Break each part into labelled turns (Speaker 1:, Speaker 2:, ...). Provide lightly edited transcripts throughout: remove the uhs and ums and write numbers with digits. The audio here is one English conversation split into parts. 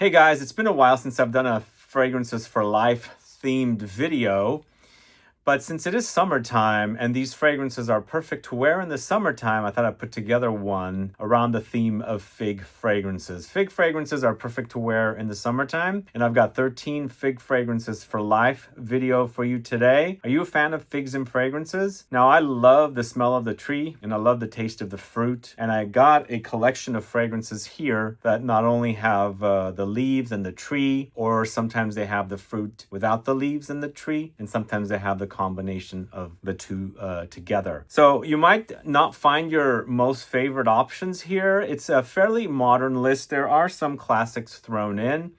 Speaker 1: Hey guys, it's been a while since I've done a Fragrances for Life themed video. But since it is summertime and these fragrances are perfect to wear in the summertime, I thought I'd put together one around the theme of fig fragrances. Fig fragrances are perfect to wear in the summertime, and I've got 13 fig fragrances for life video for you today. Are you a fan of figs and fragrances? Now, I love the smell of the tree and I love the taste of the fruit, and I got a collection of fragrances here that not only have the leaves and the tree, or sometimes they have the fruit without the leaves and the tree, and sometimes they have the combination of the two together. So you might not find your most favorite options here. It's a fairly modern list. There are some classics thrown in.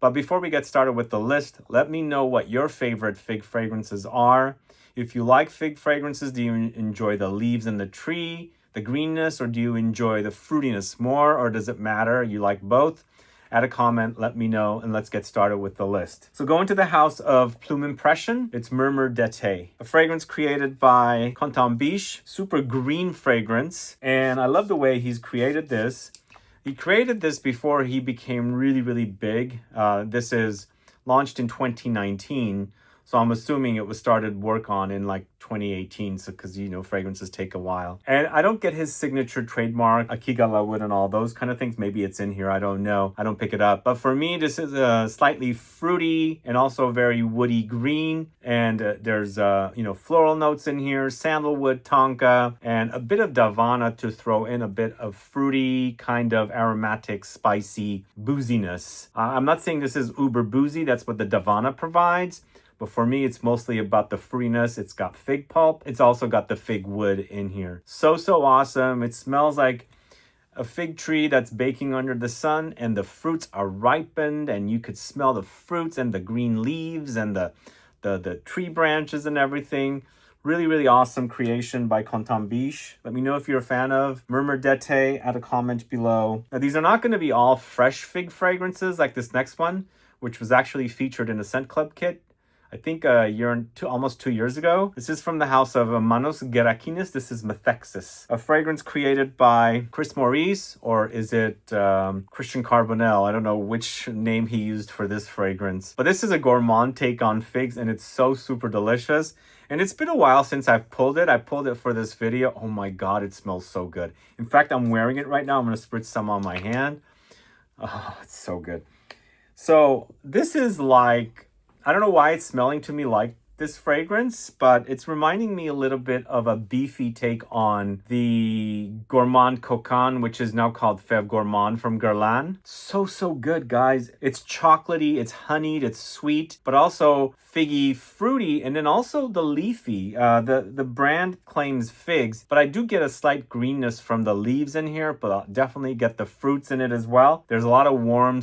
Speaker 1: But before we get started with the list, let me know what your favorite fig fragrances are. If you like fig fragrances, do you enjoy the leaves and the tree, the greenness, or do you enjoy the fruitiness more, or does it matter? You like both? Add a comment, let me know, and let's get started with the list. So going to the house of Plume Impression, it's Murmure d'été, a fragrance created by Contambiche, super green fragrance. And I love the way he's created this. He created this before he became really, really big. This is launched in 2019. So I'm assuming it was started work on in like 2018, so because fragrances take a while. And I don't get his signature trademark, Akiga wood and all those kind of things. Maybe it's in here, I don't know. I don't pick it up. But for me, this is a slightly fruity and also very woody green. And there's floral notes in here, sandalwood, tonka, and a bit of Davana to throw in a bit of fruity, kind of aromatic, spicy booziness. I'm not saying this is uber boozy, that's what the Davana provides. But for me, it's mostly about the fruitiness. It's got fig pulp. It's also got the fig wood in here. So awesome. It smells like a fig tree that's baking under the sun, and the fruits are ripened, and you could smell the fruits and the green leaves and the tree branches and everything. Really, really awesome creation by Contambiche. Let me know if you're a fan of Murmure d'été. Add a comment below. Now, these are not going to be all fresh fig fragrances like this next one, which was actually featured in a Scent Club kit, I think almost 2 years ago. This is from the house of MANOS GERAKINIS. This is METHEXIS, a fragrance created by Chris Maurice, or is it Christian Carbonell? I don't know which name he used for this fragrance. But this is a gourmand take on figs, and it's so super delicious. And it's been a while since I've pulled it. I pulled it for this video. Oh my God, it smells so good. In fact, I'm wearing it right now. I'm going to spritz some on my hand. Oh, it's so good. So this is like, I don't know why it's smelling to me like this fragrance, but it's reminding me a little bit of a beefy take on the Gourmand Cocan, which is now called Fève Gourmand from Guerlain. So good, guys. It's chocolatey, it's honeyed, it's sweet, but also figgy, fruity, and then also the leafy. The brand claims figs, but I do get a slight greenness from the leaves in here, but I'll definitely get the fruits in it as well. There's a lot of warm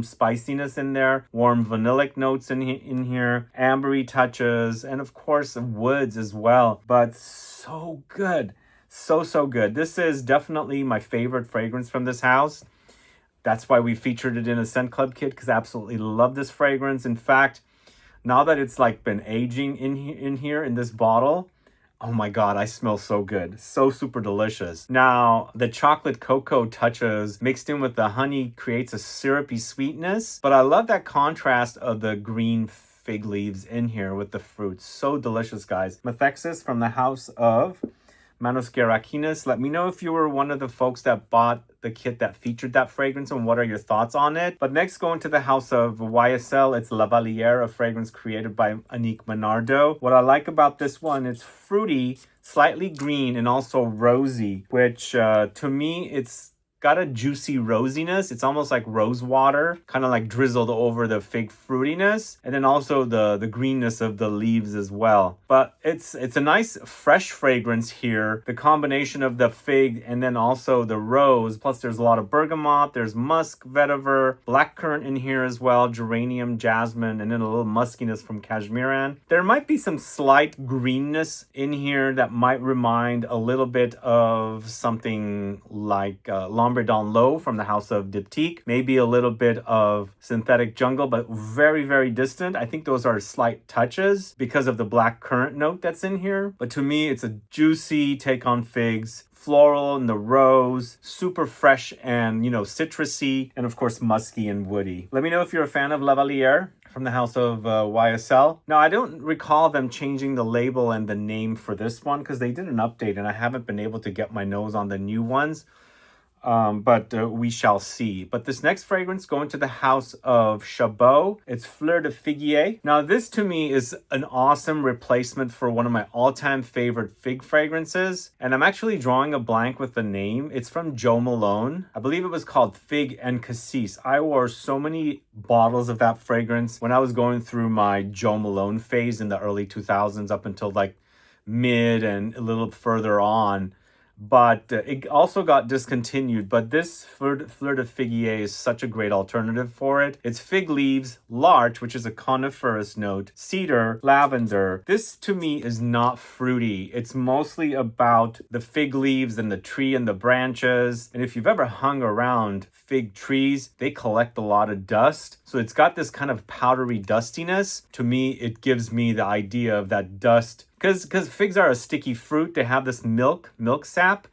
Speaker 1: spiciness in there, warm vanillic notes in here, ambery touches, and of course woods as well. But so good, so good. This is definitely my favorite fragrance from this house. That's why we featured it in a Scent Club kit, because I absolutely love this fragrance. In fact, now that it's like been aging in here in this bottle, oh my God, I smell so good. So super delicious. Now, the chocolate cocoa touches mixed in with the honey creates a syrupy sweetness, but I love that contrast of the green fig leaves in here with the fruits. So delicious, guys. METHEXIS from the house of MANOS GERAKINIS. Let me know if you were one of the folks that bought the kit that featured that fragrance and what are your thoughts on it. But next, going to the house of YSL, it's LAVALLIERE, a fragrance created by Annick Menardo. What I like about this one, it's fruity, slightly green, and also rosy, which to me, it's got a juicy rosiness. It's almost like rose water, kind of like drizzled over the fig fruitiness, and then also the greenness of the leaves as well. But it's a nice fresh fragrance here. The combination of the fig and then also the rose, plus there's a lot of bergamot, there's musk, vetiver, blackcurrant in here as well, geranium, jasmine, and then a little muskiness from Cashmeran. There might be some slight greenness in here that might remind a little bit of something like Ombre Down Low from the House of Diptyque. Maybe a little bit of Synthetic Jungle, but very, very distant. I think those are slight touches because of the Blackcurrant note that's in here. But to me, it's a juicy take on figs. Floral and the rose, super fresh and, citrusy, and of course musky and woody. Let me know if you're a fan of LAVALLIERE from the House of YSL. Now, I don't recall them changing the label and the name for this one because they did an update and I haven't been able to get my nose on the new ones. But we shall see. But this next fragrance going to the House of Chabot. It's Fleur de Figuier. Now this to me is an awesome replacement for one of my all-time favorite fig fragrances. And I'm actually drawing a blank with the name. It's from Jo Malone. I believe it was called Fig and Cassis. I wore so many bottles of that fragrance when I was going through my Jo Malone phase in the early 2000s up until like mid and a little further on. But it also got discontinued. But this Fleur de Figuier is such a great alternative for it. It's fig leaves, larch, which is a coniferous note, cedar, lavender. This to me is not fruity. It's mostly about the fig leaves and the tree and the branches. And if you've ever hung around fig trees, they collect a lot of dust. So it's got this kind of powdery dustiness. To me, it gives me the idea of that dust. Because figs are a sticky fruit, they have this milk sap,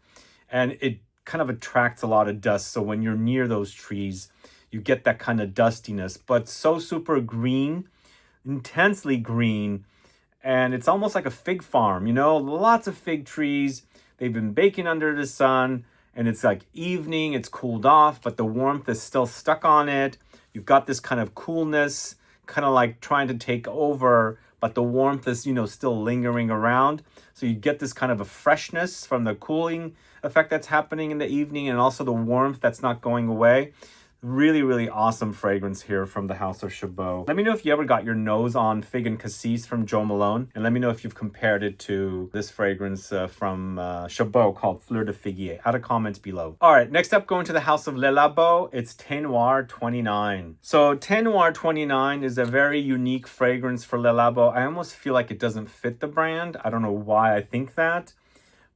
Speaker 1: and it kind of attracts a lot of dust. So when you're near those trees, you get that kind of dustiness, but so super green, intensely green. And it's almost like a fig farm, lots of fig trees. They've been baking under the sun, and it's like evening, it's cooled off, but the warmth is still stuck on it. You've got this kind of coolness, kind of like trying to take over, but the warmth is, still lingering around. So you get this kind of a freshness from the cooling effect that's happening in the evening and also the warmth that's not going away. Really, really awesome fragrance here from the House of Chabot. Let me know if you ever got your nose on Fig and Cassis from Jo Malone. And let me know if you've compared it to this fragrance from Chabot called Fleur de Figuier. Add a comment below. All right, next up, going to the House of Le Labo. It's Thé Noir 29. So Thé Noir 29 is a very unique fragrance for Le Labo. I almost feel like it doesn't fit the brand. I don't know why I think that.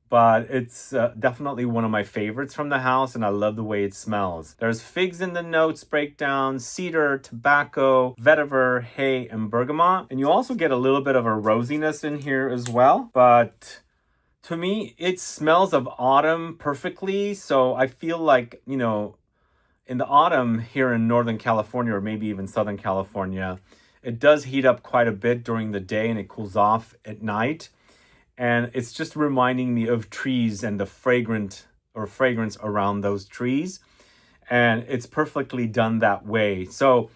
Speaker 1: But it's definitely one of my favorites from the house, and I love the way it smells. There's figs in the notes breakdown, cedar, tobacco, vetiver, hay, and bergamot. And you also get a little bit of a rosiness in here as well. But to me, it smells of autumn perfectly. So I feel like, in the autumn here in Northern California, or maybe even Southern California, it does heat up quite a bit during the day and it cools off at night. And it's just reminding me of trees and the fragrance around those trees. And it's perfectly done that way. So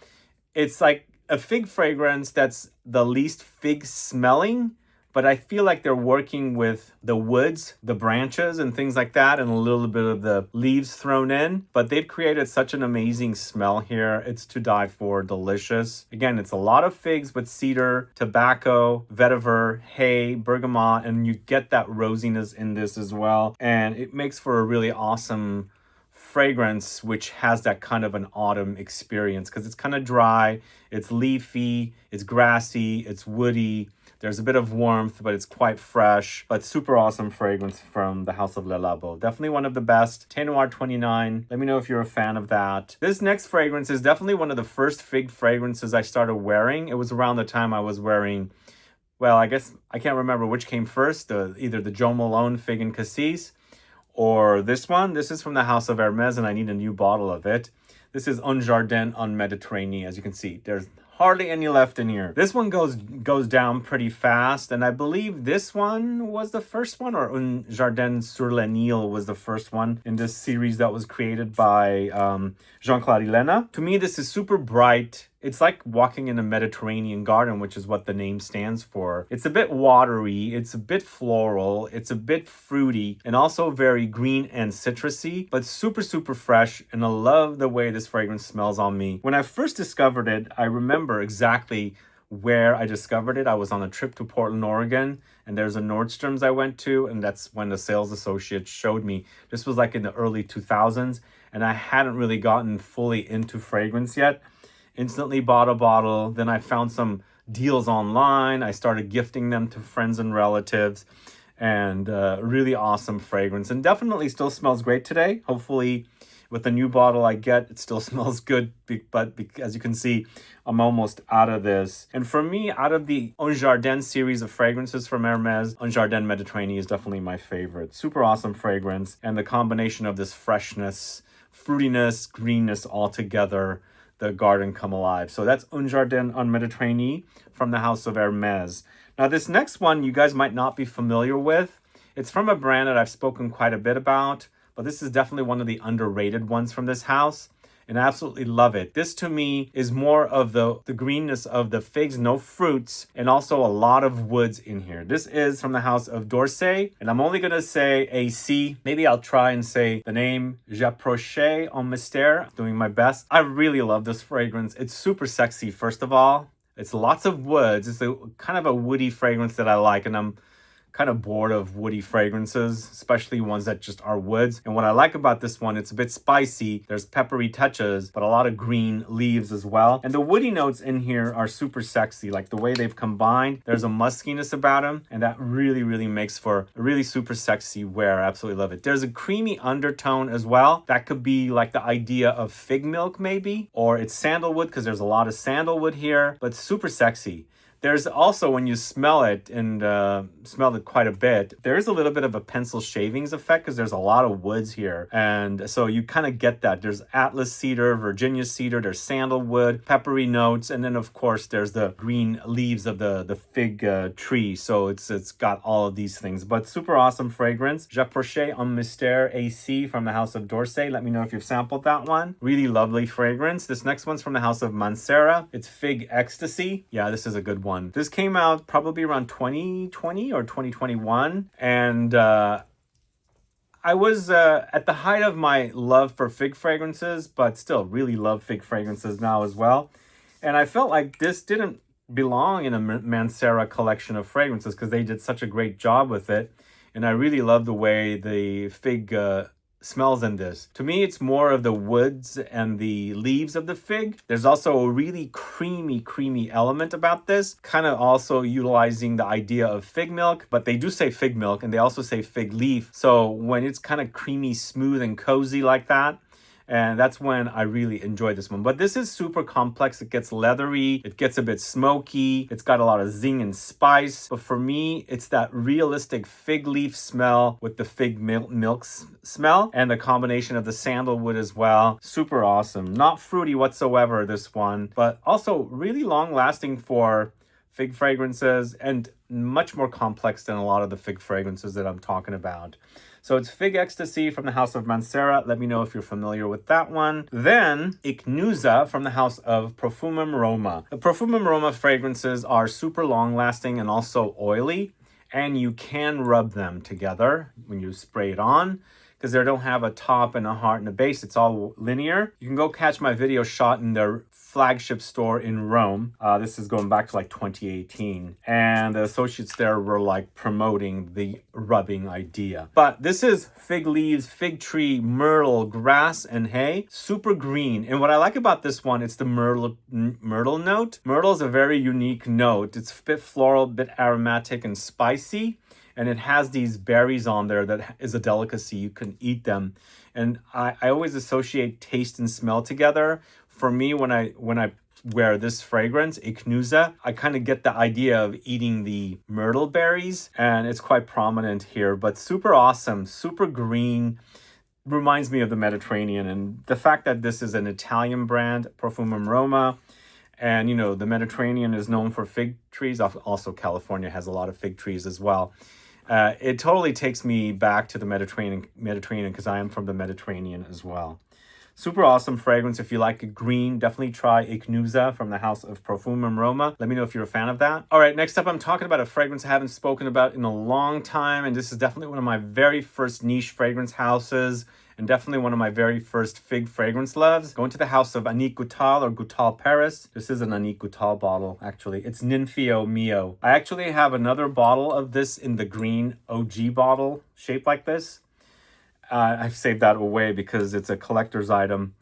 Speaker 1: it's like a fig fragrance that's the least fig smelling, but I feel like they're working with the woods, the branches and things like that, and a little bit of the leaves thrown in. But they've created such an amazing smell here. It's to die for, delicious. Again, it's a lot of figs with cedar, tobacco, vetiver, hay, bergamot, and you get that rosiness in this as well. And it makes for a really awesome fragrance which has that kind of an autumn experience because it's kind of dry, it's leafy, it's grassy, it's woody. There's a bit of warmth, but it's quite fresh. But super awesome fragrance from the House of Le Labo. Definitely one of the best. Thé Noir 29. Let me know if you're a fan of that. This next fragrance is definitely one of the first fig fragrances I started wearing. It was around the time I was wearing, well, I guess I can't remember which came first. Either the Jo Malone Fig and Cassis or this one. This is from the House of Hermes, and I need a new bottle of it. This is Un Jardin en Méditerranée. As you can see, there's hardly any left in here. This one goes down pretty fast, and I believe this one was the first one, or Un Jardin sur le Nil was the first one in this series that was created by Jean-Claude Helena. To me, this is super bright. It's like walking in a Mediterranean garden, which is what the name stands for. It's a bit watery, it's a bit floral, it's a bit fruity, and also very green and citrusy, but super, super fresh. And I love the way this fragrance smells on me. When I first discovered it, I remember exactly where I discovered it. I was on a trip to Portland, Oregon, and there's a Nordstrom's I went to, and that's when the sales associate showed me. This was like in the early 2000s, and I hadn't really gotten fully into fragrance yet. Instantly bought a bottle. Then I found some deals online. I started gifting them to friends and relatives, and really awesome fragrance, and definitely still smells great today. Hopefully with the new bottle I get, it still smells good, but as you can see, I'm almost out of this. And for me, out of the Un Jardin series of fragrances from Hermes, Un Jardin Mediterranean is definitely my favorite. Super awesome fragrance, and the combination of this freshness, fruitiness, greenness all together, the garden come alive. So that's Un Jardin en Mediterranee from the house of Hermes. Now this next one you guys might not be familiar with. It's from a brand that I've spoken quite a bit about, but this is definitely one of the underrated ones from this house, and I absolutely love it. This to me is more of the greenness of the figs, no fruits, and also a lot of woods in here. This is from the house of d'Orsay, and I'm only going to say AC. Maybe I'll try and say the name J'approche en mystère, doing my best. I really love this fragrance. It's super sexy, first of all. It's lots of woods. It's a kind of a woody fragrance that I like, and I'm kind of bored of woody fragrances, especially ones that just are woods. And what I like about this one, it's a bit spicy. There's peppery touches, but a lot of green leaves as well. And the woody notes in here are super sexy, like the way they've combined. There's a muskiness about them, and that really, really makes for a really super sexy wear. I absolutely love it. There's a creamy undertone as well. That could be like the idea of fig milk maybe, or it's sandalwood because there's a lot of sandalwood here, but super sexy. There's also, when you smell it, and smell it quite a bit, there's a little bit of a pencil shavings effect because there's a lot of woods here. And so you kind of get that. There's Atlas cedar, Virginia cedar, there's sandalwood, peppery notes, and then of course there's the green leaves of the fig tree. So it's got all of these things. But super awesome fragrance. J'approche en mystère AC from the house of d'Orsay. Let me know if you've sampled that one. Really lovely fragrance. This next one's from the house of Mancera. It's Fig Ecstasy. Yeah, this is a good one. This came out probably around 2020 or 2021, and I was at the height of my love for fig fragrances, but still really love fig fragrances now as well. And I felt like this didn't belong in a Mancera collection of fragrances because they did such a great job with it, and I really love the way the fig smells in this. To me, it's more of the woods and the leaves of the fig. There's also a really creamy element about this, kind of also utilizing the idea of fig milk, but they do say fig milk and they also say fig leaf. So when it's kind of creamy, smooth, and cozy like that, and that's when I really enjoy this one. But this is super complex. It gets leathery. It gets a bit smoky. It's got a lot of zing and spice. But for me, it's that realistic fig leaf smell with the fig milk smell and the combination of the sandalwood as well. Super awesome. Not fruity whatsoever, this one, but also really long lasting for fig fragrances and much more complex than a lot of the fig fragrances that I'm talking about. So it's Fig Ecstasy from the house of Mancera. Let me know if you're familiar with that one. Then Ichnusa from the house of Perfume Roma. The Perfume Roma fragrances are super long lasting and also oily, and you can rub them together when you spray it on because they don't have a top and a heart and a base. It's all linear. You can go catch my video shot in their flagship store in Rome. This is going back to like 2018. And the associates there were like promoting the rubbing idea. But this is fig leaves, fig tree, myrtle, grass, and hay. Super green. And what I like about this one, it's the myrtle note. Myrtle is a very unique note. It's a bit floral, a bit aromatic and spicy. And it has these berries on there that is a delicacy. You can eat them. And I always associate taste and smell together. For me, when I wear this fragrance, Ichnusa, I kind of get the idea of eating the myrtle berries, and it's quite prominent here, but super awesome, super green, reminds me of the Mediterranean. And the fact that this is an Italian brand, Perfume Roma, and you know, the Mediterranean is known for fig trees. Also, California has a lot of fig trees as well. It totally takes me back to the Mediterranean because I am from the Mediterranean as well. Super awesome fragrance. If you like it green, definitely try Ichnusa from the house of Perfume Roma. Let me know if you're a fan of that. All right, next up, I'm talking about a fragrance I haven't spoken about in a long time, and this is definitely one of my very first niche fragrance houses, and definitely one of my very first fig fragrance loves. Going to the house of Annick Goutal or Goutal Paris. This is an Annick Goutal bottle, actually. It's Ninfeo Mio. I actually have another bottle of this in the green OG bottle, shaped like this. I've saved that away because it's a collector's item.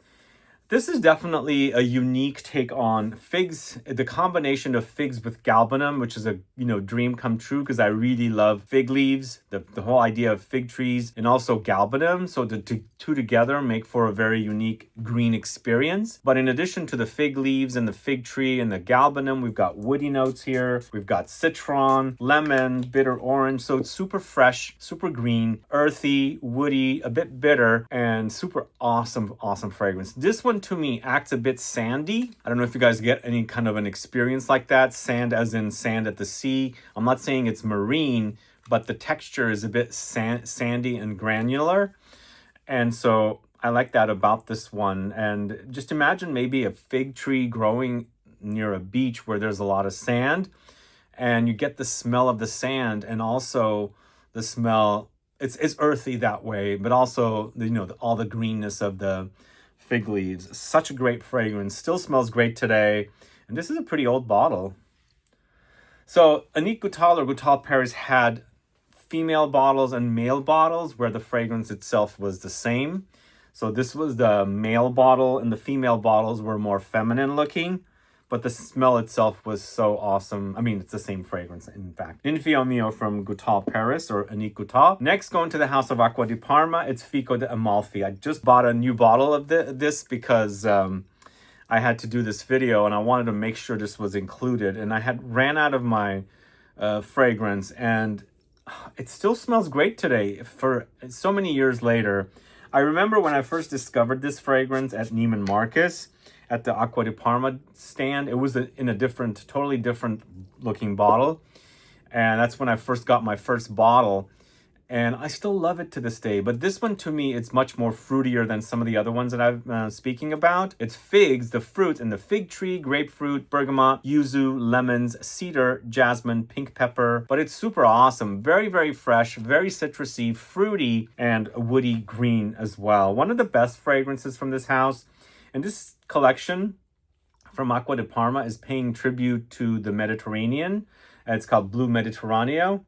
Speaker 1: This is definitely a unique take on figs, the combination of figs with galbanum, which is a dream come true because I really love fig leaves, the whole idea of fig trees, and also galbanum. So the two together make for a very unique green experience. But in addition to the fig leaves and the fig tree and the galbanum, we've got woody notes here. We've got citron, lemon, bitter orange. So it's super fresh, super green, earthy, woody, a bit bitter, and super awesome fragrance. This one to me acts a bit sandy. I don't know if you guys get any kind of an experience like that. Sand as in sand at the sea. I'm not saying it's marine, but the texture is a bit sandy and granular. And so I like that about this one. And just imagine maybe a fig tree growing near a beach where there's a lot of sand, and you get the smell of the sand, and also the smell, it's earthy that way, but also all the greenness of the fig leaves. Such a great fragrance. Still smells great today. And this is a pretty old bottle. So Annick Goutal or Goutal Paris had female bottles and male bottles where the fragrance itself was the same. So this was the male bottle, and the female bottles were more feminine looking, but the smell itself was so awesome. I mean, it's the same fragrance, in fact. Ninfio Mio from Goutal Paris or Annick Goutal. Next, going to the house of Acqua di Parma, it's Fico de Amalfi. I just bought a new bottle of this because I had to do this video, and I wanted to make sure this was included. And I had ran out of my fragrance, and it still smells great today for so many years later. I remember when I first discovered this fragrance at Neiman Marcus at the Acqua di Parma stand. It was in a totally different looking bottle. And that's when I first got my first bottle. And I still love it to this day. But this one, to me, it's much more fruitier than some of the other ones that I've speaking about. It's figs, the fruit, and the fig tree, grapefruit, bergamot, yuzu, lemons, cedar, jasmine, pink pepper. But it's super awesome. Very, very fresh, very citrusy, fruity, and woody green as well. One of the best fragrances from this house. And this collection from Acqua di Parma is paying tribute to the Mediterranean. It's called Blue Mediterraneo.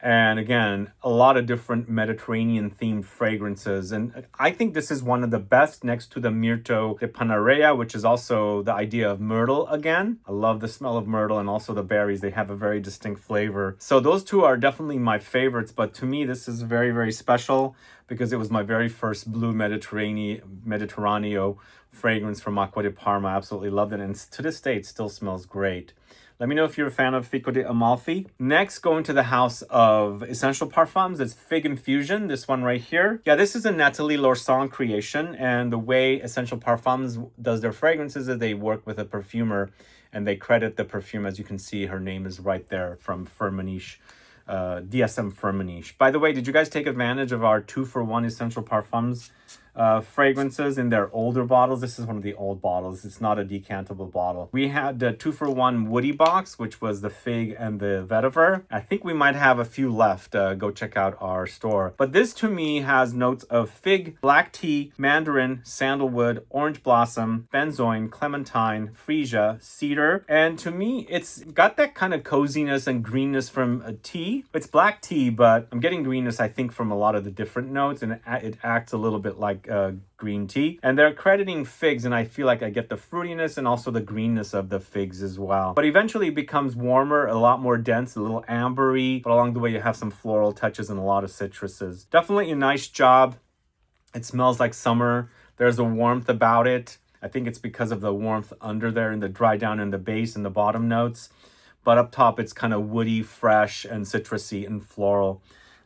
Speaker 1: And again, a lot of different Mediterranean themed fragrances. And I think this is one of the best next to the Mirto de Panarea, which is also the idea of myrtle again. I love the smell of myrtle and also the berries. They have a very distinct flavor. So those two are definitely my favorites. But to me, this is very, very special because it was my very first Blue Mediterraneo fragrance from Acqua di Parma. I absolutely loved it. And to this day, it still smells great. Let me know if you're a fan of Fico de Amalfi. Next, going to the house of Essential Parfums. It's Fig Infusion, this one right here. Yeah, this is a Nathalie Lorsan creation. And the way Essential Parfums does their fragrances is they work with a perfumer and they credit the perfume. As you can see, her name is right there from Firmenich, DSM Firmenich. By the way, did you guys take advantage of our 2-for-1 Essential Parfums fragrances in their older bottles? This is one of the old bottles. It's not a decantable bottle. We had the 2-for-1 Woody box, which was the fig and the vetiver. I think we might have a few left. Go check out our store. But this to me has notes of fig, black tea, mandarin, sandalwood, orange blossom, benzoin, clementine, freesia, cedar. And to me, it's got that kind of coziness and greenness from a tea. It's black tea, but I'm getting greenness, I think, from a lot of the different notes, and it acts a little bit like green tea. And they're crediting figs, and I feel like I get the fruitiness and also the greenness of the figs as well. But eventually it becomes warmer, a lot more dense, a little ambery, but along the way you have some floral touches and a lot of citruses. Definitely a nice job. It smells like summer. There's a warmth about it. I think it's because of the warmth under there and the dry down in the base and the bottom notes. But up top, it's kind of woody, fresh, and citrusy and floral.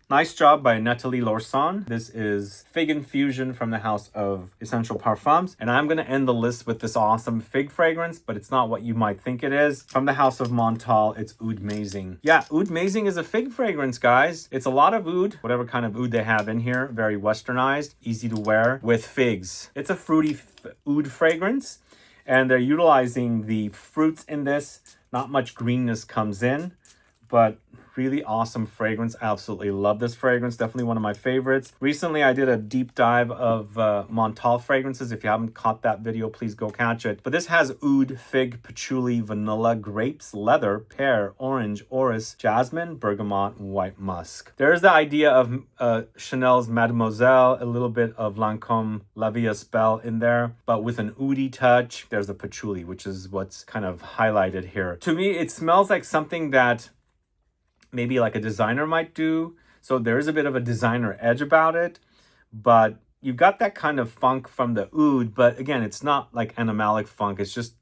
Speaker 1: Nice job by Nathalie Lorsan. This is Fig Infusion from the house of Essential Parfums. And I'm going to end the list with this awesome fig fragrance, but it's not what you might think it is. From the house of Montal, it's Oud Mazing. Yeah, Oud Mazing is a fig fragrance, guys. It's a lot of oud, whatever kind of oud they have in here. Very westernized, easy to wear, with figs. It's a fruity oud fragrance, and they're utilizing the fruits in this. Not much greenness comes in, but really awesome fragrance. Absolutely love this fragrance. Definitely one of my favorites. Recently, I did a deep dive of Montal fragrances. If you haven't caught that video, please go catch it. But this has oud, fig, patchouli, vanilla, grapes, leather, pear, orange, orris, jasmine, bergamot, and white musk. There's the idea of Chanel's Mademoiselle, a little bit of Lancôme La Vie est Belle in there, but with an oudy touch. There's the patchouli, which is what's kind of highlighted here. To me, it smells like something that maybe like a designer might do. So there is a bit of a designer edge about it, but you got that kind of funk from the oud, but again, it's not like animalic funk. It's just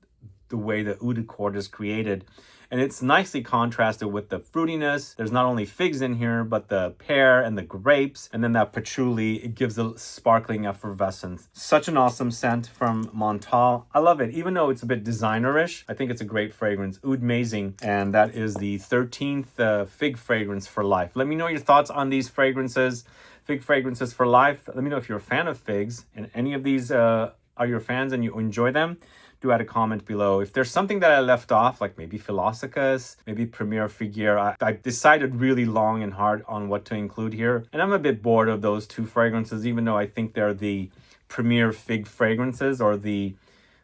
Speaker 1: the way the oud accord is created. And it's nicely contrasted with the fruitiness. There's not only figs in here, but the pear and the grapes, and then that patchouli, it gives a sparkling effervescence. Such an awesome scent from Montal. I love it. Even though it's a bit designerish, I think it's a great fragrance. Oud amazing. And that is the 13th fig fragrance for life. Let me know your thoughts on these fragrances. Fig fragrances for life. Let me know if you're a fan of figs and any of these are your fans and you enjoy them. Do add a comment below. If there's something that I left off, like maybe Philosophus, maybe Premier Figuier, I decided really long and hard on what to include here. And I'm a bit bored of those two fragrances, even though I think they're the premier fig fragrances or the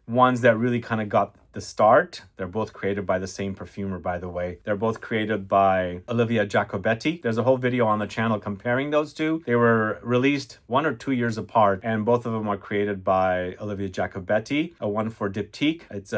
Speaker 1: ones that really kind of got the start. They're both created by the same perfumer, by the way. They're both created by Olivia Jacobetti. There's a whole video on the channel comparing those two. They were released 1 or 2 years apart, and both of them are created by Olivia Jacobetti. One for Diptyque, it's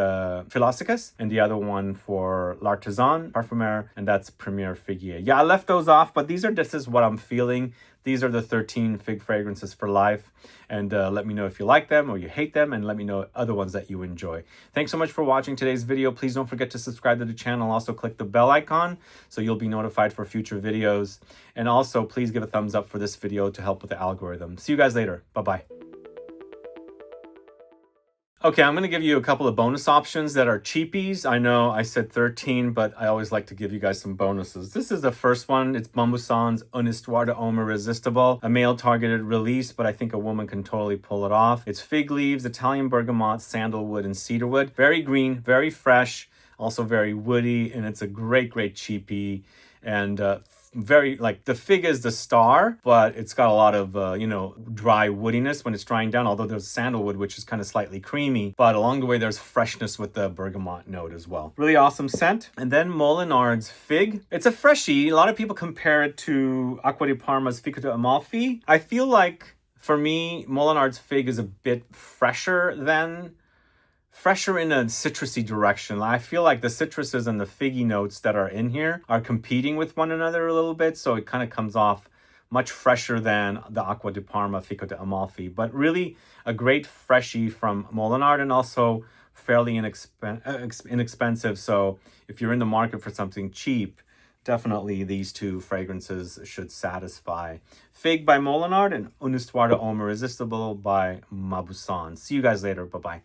Speaker 1: Philosophus, and the other one for L'Artisan Parfumeur, and that's Premier Figuier. Yeah, I left those off, but this is what I'm feeling. These are the 13 fig fragrances for life. And let me know if you like them or you hate them, and let me know other ones that you enjoy. Thanks so much for watching today's video. Please don't forget to subscribe to the channel. Also click the bell icon so you'll be notified for future videos. And also please give a thumbs up for this video to help with the algorithm. See you guys later. Bye-bye. Okay, I'm going to give you a couple of bonus options that are cheapies. I know I said 13, but I always like to give you guys some bonuses. This is the first one. It's Montbussan's Un Histoire d'Homme Irrésistible, a male-targeted release, but I think a woman can totally pull it off. It's fig leaves, Italian bergamot, sandalwood, and cedarwood. Very green, very fresh, also very woody, and it's a great, great cheapie. And very, like, the fig is the star, but it's got a lot of dry woodiness when it's drying down, although there's sandalwood, which is kind of slightly creamy, but along the way there's freshness with the bergamot note as well. Really awesome scent. And then Molinard's fig. It's a freshie. A lot of people compare it to Acqua di Parma's Fico de Amalfi. I feel like for me Molinard's fig is a bit fresher in a citrusy direction. I feel like the citruses and the figgy notes that are in here are competing with one another a little bit, so it kind of comes off much fresher than the Acqua di Parma Fico de Amalfi. But really a great freshie from Molinard, and also fairly inexpensive. So if you're in the market for something cheap, definitely these two fragrances should satisfy. Fig by Molinard and Un Histoire d'Homme Irrésistible by Montbussan. See you guys later. Bye-bye.